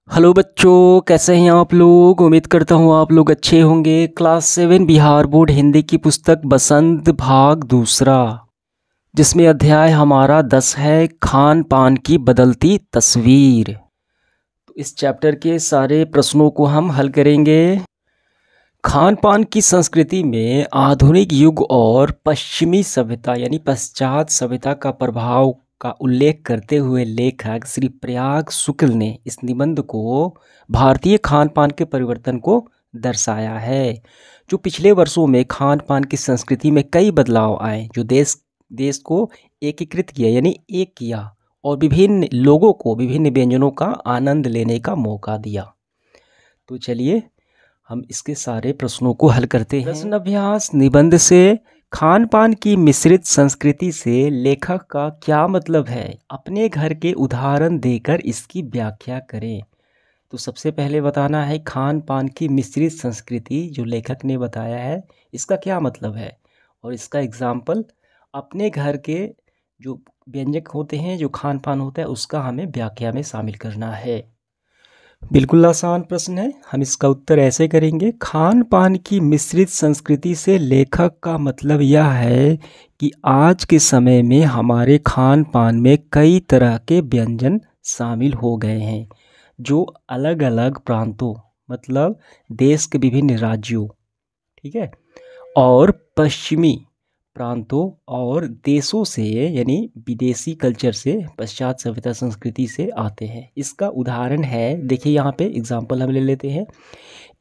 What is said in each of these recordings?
Hello बच्चों, कैसे हैं आप लोग। उम्मीद करता हूँ आप लोग अच्छे होंगे। क्लास 7 बिहार बोर्ड हिंदी की पुस्तक बसंत भाग दूसरा, जिसमें अध्याय हमारा 10 है, खान पान की बदलती तस्वीर। तो इस चैप्टर के सारे प्रश्नों को हम हल करेंगे। खान पान की संस्कृति में आधुनिक युग और पश्चिमी सभ्यता यानी पश्चात सभ्यता का प्रभाव का उल्लेख करते हुए लेखक श्री प्रयाग शुक्ल ने इस निबंध को भारतीय खान पान के परिवर्तन को दर्शाया है। जो पिछले वर्षों में खान पान की संस्कृति में कई बदलाव आए, जो देश को एकीकृत किया यानी एक किया और विभिन्न लोगों को विभिन्न व्यंजनों का आनंद लेने का मौका दिया। तो चलिए हम इसके सारे प्रश्नों को हल करते हैं। प्रश्न अभ्यास निबंध से खान पान की मिश्रित संस्कृति से लेखक का क्या मतलब है, अपने घर के उदाहरण देकर इसकी व्याख्या करें। तो सबसे पहले बताना है खान पान की मिश्रित संस्कृति जो लेखक ने बताया है इसका क्या मतलब है, और इसका एग्जाम्पल अपने घर के जो व्यंजक होते हैं, जो खान पान होता है, उसका हमें व्याख्या में शामिल करना है। बिल्कुल आसान प्रश्न है। हम इसका उत्तर ऐसे करेंगे, खान पान की मिश्रित संस्कृति से लेखक का मतलब यह है कि आज के समय में हमारे खान पान में कई तरह के व्यंजन शामिल हो गए हैं, जो अलग अलग प्रांतों मतलब देश के विभिन्न राज्यों, ठीक है, और पश्चिमी प्रांतों और देशों से यानी विदेशी कल्चर से, पश्चात सभ्यता संस्कृति से आते हैं। इसका उदाहरण है, देखिए यहाँ पे एग्जांपल हम ले लेते हैं।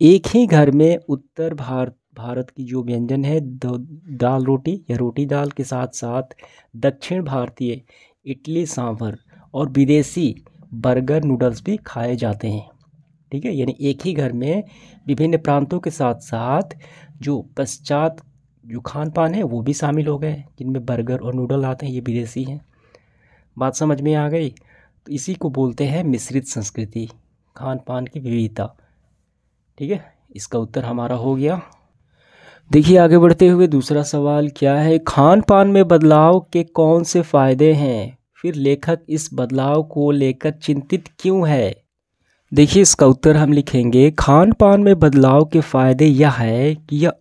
एक ही घर में उत्तर भारत की जो व्यंजन है दाल रोटी या रोटी दाल के साथ साथ दक्षिण भारतीय इडली सांभर और विदेशी बर्गर नूडल्स भी खाए जाते हैं, ठीक है। यानी एक ही घर में विभिन्न प्रांतों के साथ साथ जो पश्चात जो खान पान है वो भी शामिल हो गए, जिनमें बर्गर और नूडल आते हैं, ये विदेशी हैं। बात समझ में आ गई। तो इसी को बोलते हैं मिश्रित संस्कृति, खान पान की विविधता, ठीक है। इसका उत्तर हमारा हो गया। देखिए आगे बढ़ते हुए दूसरा सवाल क्या है, खान पान में बदलाव के कौन से फायदे हैं, फिर लेखक इस बदलाव को लेकर चिंतित क्यों है। देखिए इसका उत्तर हम लिखेंगे, खान पान में बदलाव के फायदे यह है कि यह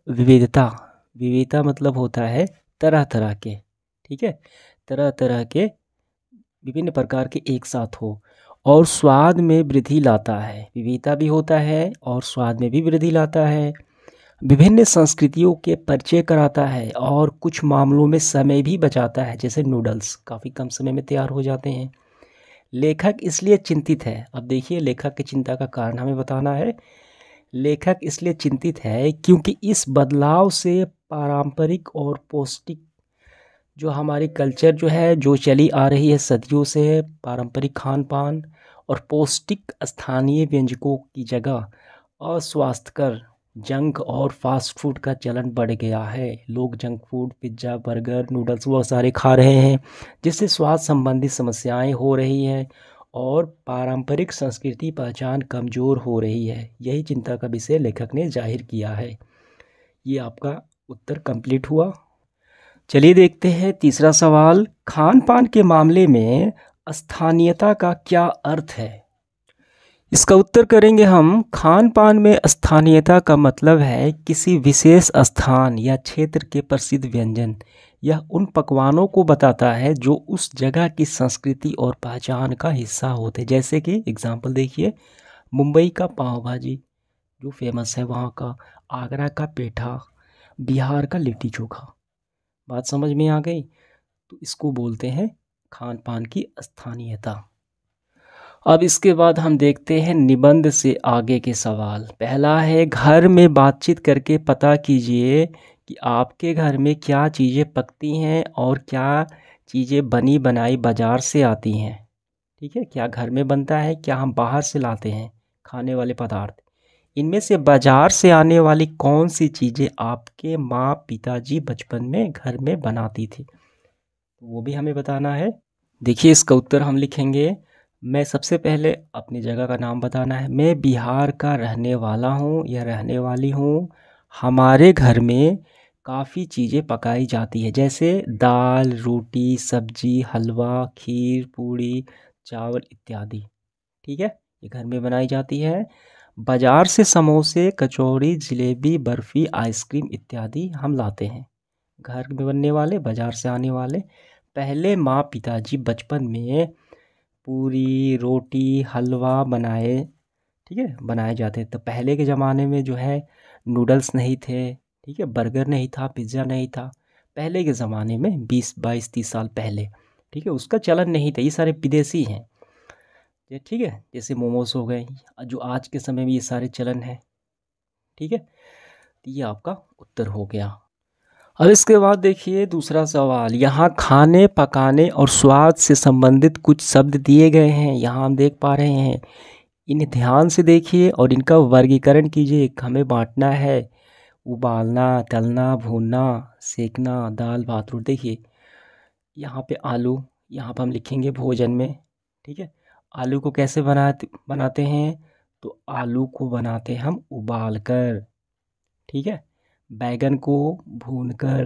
विविधता मतलब होता है तरह तरह के, ठीक है, तरह तरह के विभिन्न प्रकार के एक साथ हो, और स्वाद में वृद्धि लाता है। विविधता भी होता है और स्वाद में भी वृद्धि लाता है, विभिन्न संस्कृतियों के परिचय कराता है और कुछ मामलों में समय भी बचाता है, जैसे नूडल्स काफ़ी कम समय में तैयार हो जाते हैं। लेखक इसलिए चिंतित है, अब देखिए लेखक की चिंता का कारण हमें बताना है। लेखक इसलिए चिंतित है क्योंकि इस बदलाव से पारंपरिक और पौष्टिक जो हमारी कल्चर जो है, जो चली आ रही है सदियों से, पारंपरिक खान पान और पौष्टिक स्थानीय व्यंजकों की जगह अस्वास्थ्यकर जंक और फास्ट फूड का चलन बढ़ गया है। लोग junk food, pizza, burger, noodles वो सारे खा रहे हैं, जिससे स्वास्थ्य संबंधी समस्याएं हो रही हैं और पारंपरिक संस्कृति पहचान कमज़ोर हो रही है। यही चिंता का विषय लेखक ने जाहिर किया है। ये आपका उत्तर कंप्लीट हुआ। चलिए देखते हैं तीसरा सवाल, खान पान के मामले में स्थानीयता का क्या अर्थ है। इसका उत्तर करेंगे हम, खान पान में स्थानीयता का मतलब है किसी विशेष स्थान या क्षेत्र के प्रसिद्ध व्यंजन। यह उन पकवानों को बताता है जो उस जगह की संस्कृति और पहचान का हिस्सा होते हैं। जैसे कि एग्जांपल देखिए, मुंबई का पाव भाजी जो फेमस है वहाँ का, आगरा का पेठा, बिहार का लिट्टी चोखा। बात समझ में आ गई। तो इसको बोलते हैं खान पान की स्थानीयता। अब इसके बाद हम देखते हैं निबंध से आगे के सवाल। पहला है, घर में बातचीत करके पता कीजिए कि आपके घर में क्या चीज़ें पकती हैं और क्या चीज़ें बनी बनाई बाज़ार से आती हैं, ठीक है। क्या घर में बनता है, क्या हम बाहर से लाते हैं खाने वाले पदार्थ। इनमें से बाज़ार से आने वाली कौन सी चीज़ें आपके माँ पिताजी बचपन में घर में बनाती थी, वो भी हमें बताना है। देखिए इसका उत्तर हम लिखेंगे, मैं सबसे पहले अपनी जगह का नाम बताना है। मैं बिहार का रहने वाला हूँ या रहने वाली हूँ। हमारे घर में काफ़ी चीज़ें पकाई जाती है, जैसे दाल, रोटी, सब्जी, हलवा, खीर, पूड़ी, चावल इत्यादि, ठीक है। ये घर में बनाई जाती है। बाजार से समोसे, कचौड़ी, जलेबी, बर्फ़ी, आइसक्रीम इत्यादि हम लाते हैं। घर में बनने वाले, बाजार से आने वाले। पहले माँ पिताजी बचपन में पूरी, रोटी, हलवा बनाए, ठीक है, बनाए जाते। तो पहले के ज़माने में जो है नूडल्स नहीं थे, ठीक है, बर्गर नहीं था, पिज़्ज़ा नहीं था। पहले के ज़माने में 20-22-30 साल पहले, ठीक है, उसका चलन नहीं था। ये सारे विदेशी हैं ये, ठीक है, जैसे मोमोज हो गए, जो आज के समय में ये सारे चलन हैं, ठीक है। तो ये आपका उत्तर हो गया। अब इसके बाद देखिए दूसरा सवाल। यहाँ खाने, पकाने और स्वाद से संबंधित कुछ शब्द दिए गए हैं। यहाँ हम देख पा रहे हैं, इन्हें ध्यान से देखिए और इनका वर्गीकरण कीजिए। हमें बांटना है, उबालना, तलना, भूनना, सेकना, दाल भात रोटी। देखिए यहाँ पे आलू, यहाँ पे हम लिखेंगे भोजन में, ठीक है। आलू को कैसे बनाते हैं? तो आलू को बनाते हम उबाल कर, ठीक है। बैगन को भून कर,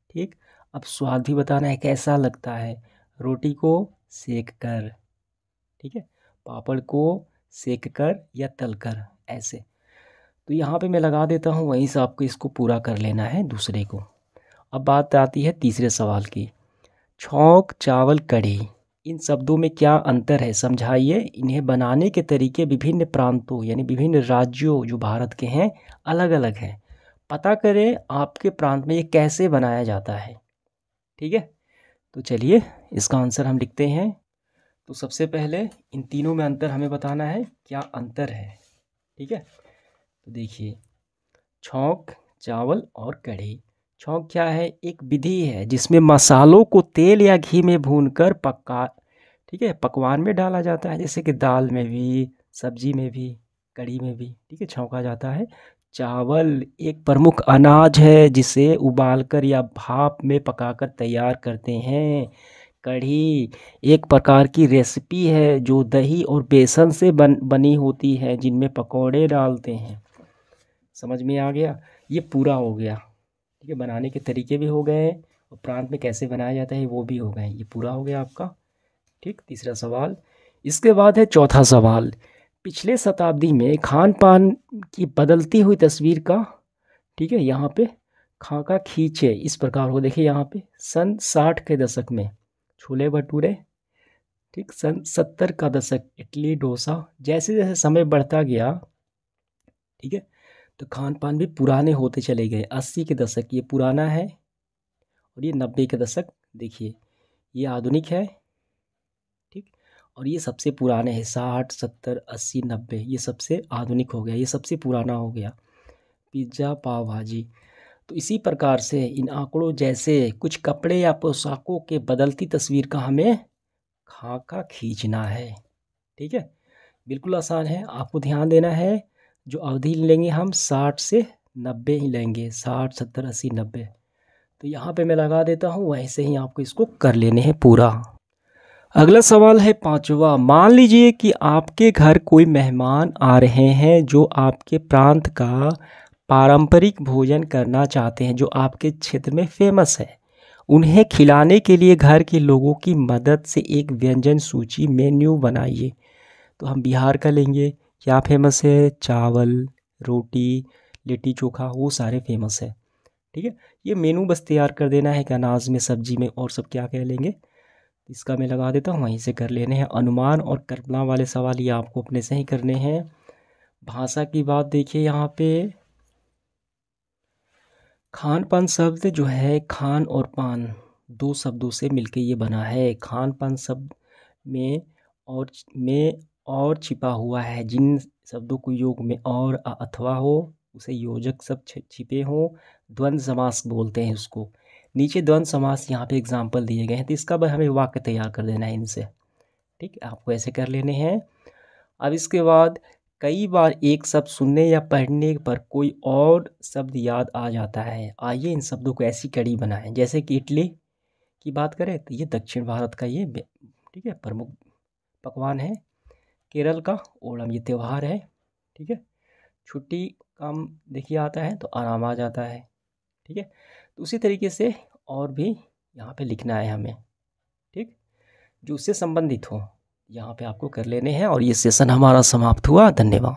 ठीक। अब स्वाद भी बताना है कैसा लगता है। रोटी को सेक कर, ठीक है। पापड़ को सेक कर या तल कर, ऐसे। तो यहाँ पे मैं लगा देता हूँ, वहीं से आपको इसको पूरा कर लेना है दूसरे को। अब बात आती है तीसरे सवाल की। छौंक, चावल, कढ़ी, इन शब्दों में क्या अंतर है, समझाइए। इन्हें बनाने के तरीके विभिन्न प्रांतों यानी विभिन्न राज्यों जो भारत के हैं अलग अलग हैं। पता करें आपके प्रांत में ये कैसे बनाया जाता है, ठीक है। तो चलिए इसका आंसर हम लिखते हैं। तो सबसे पहले इन तीनों में अंतर हमें बताना है, क्या अंतर है, ठीक है। तो देखिए, छौंक, चावल और कढ़ी। छौंक क्या है? एक विधि है जिसमें मसालों को तेल या घी में भूनकर पका, ठीक है, पकवान में डाला जाता है, जैसे कि दाल में भी, सब्जी में भी, कढ़ी में भी, ठीक है, छौंका जाता है। चावल एक प्रमुख अनाज है जिसे उबालकर या भाप में पकाकर तैयार करते हैं। कढ़ी एक प्रकार की रेसिपी है जो दही और बेसन से बनी होती है, जिनमें पकौड़े डालते हैं। समझ में आ गया? ये पूरा हो गया, ठीक है। बनाने के तरीके भी हो गए और प्रांत में कैसे बनाया जाता है वो भी हो गए। ये पूरा हो गया आपका, ठीक, तीसरा सवाल। इसके बाद है चौथा सवाल। पिछले शताब्दी में खान पान की बदलती हुई तस्वीर का, ठीक है, यहाँ पे खाका खींचे इस प्रकार हो। देखिए यहाँ पे सन 60 के दशक में छोले भटूरे, ठीक, सन 70 का दशक इडली डोसा। जैसे जैसे समय बढ़ता गया, ठीक है, तो खान पान भी पुराने होते चले गए। 80 के दशक ये पुराना है और ये 90 के दशक, देखिए ये आधुनिक है, ठीक। और ये सबसे पुराने हैं, 60, 70, 80, 90, ये सबसे आधुनिक हो गया, ये सबसे पुराना हो गया। पिज्ज़ा, पाव भाजी। तो इसी प्रकार से इन आंकड़ों जैसे कुछ कपड़े या पोशाकों के बदलती तस्वीर का हमें खाका खींचना है, ठीक है। बिल्कुल आसान है, आपको ध्यान देना है। जो अवधि लेंगे हम 60 से 90 ही लेंगे, 60, 70, 80, 90। तो यहाँ पे मैं लगा देता हूँ, वैसे ही आपको इसको कर लेने हैं पूरा। अगला सवाल है पांचवा। मान लीजिए कि आपके घर कोई मेहमान आ रहे हैं जो आपके प्रांत का पारंपरिक भोजन करना चाहते हैं, जो आपके क्षेत्र में फेमस है। उन्हें खिलाने के लिए घर के लोगों की मदद से एक व्यंजन सूची, मेन्यू बनाइए। तो हम बिहार का लेंगे, क्या फेमस है? चावल, रोटी, लिट्टी चोखा, वो सारे फेमस है, ठीक है। ये मेनू बस तैयार कर देना है कि अनाज में, सब्जी में और सब क्या क्या लेंगे। इसका मैं लगा देता हूँ, वहीं से कर लेने हैं। अनुमान और कल्पना वाले सवाल ये आपको अपने से ही करने हैं। भाषा की बात देखिए, यहाँ पे खान पान शब्द जो है, खान और पान दो शब्दों से मिलके ये बना है। खान पान शब्द में और छिपा हुआ है। जिन शब्दों को योग में और अथवा हो उसे योजक शब्द छिपे हों, द्वंद्व समास बोलते हैं उसको। नीचे द्वंद्व समास यहाँ पे एग्जाम्पल दिए गए हैं, तो इसका हमें वाक्य तैयार कर देना है इनसे, ठीक है। आपको ऐसे कर लेने हैं। अब इसके बाद कई बार एक शब्द सुनने या पढ़ने पर कोई और शब्द याद आ जाता है। आइए इन शब्दों को ऐसी कड़ी बनाएं। जैसे कि इडली की बात करें तो ये दक्षिण भारत का ये, ठीक है, प्रमुख पकवान है। केरल का ओणम ये त्यौहार है, ठीक है। छुट्टी काम देखिए आता है तो आराम आ जाता है, ठीक है। तो उसी तरीके से और भी यहाँ पे लिखना है हमें, ठीक, जो उससे संबंधित हो। यहाँ पे आपको कर लेने हैं और ये सेशन हमारा समाप्त हुआ। धन्यवाद।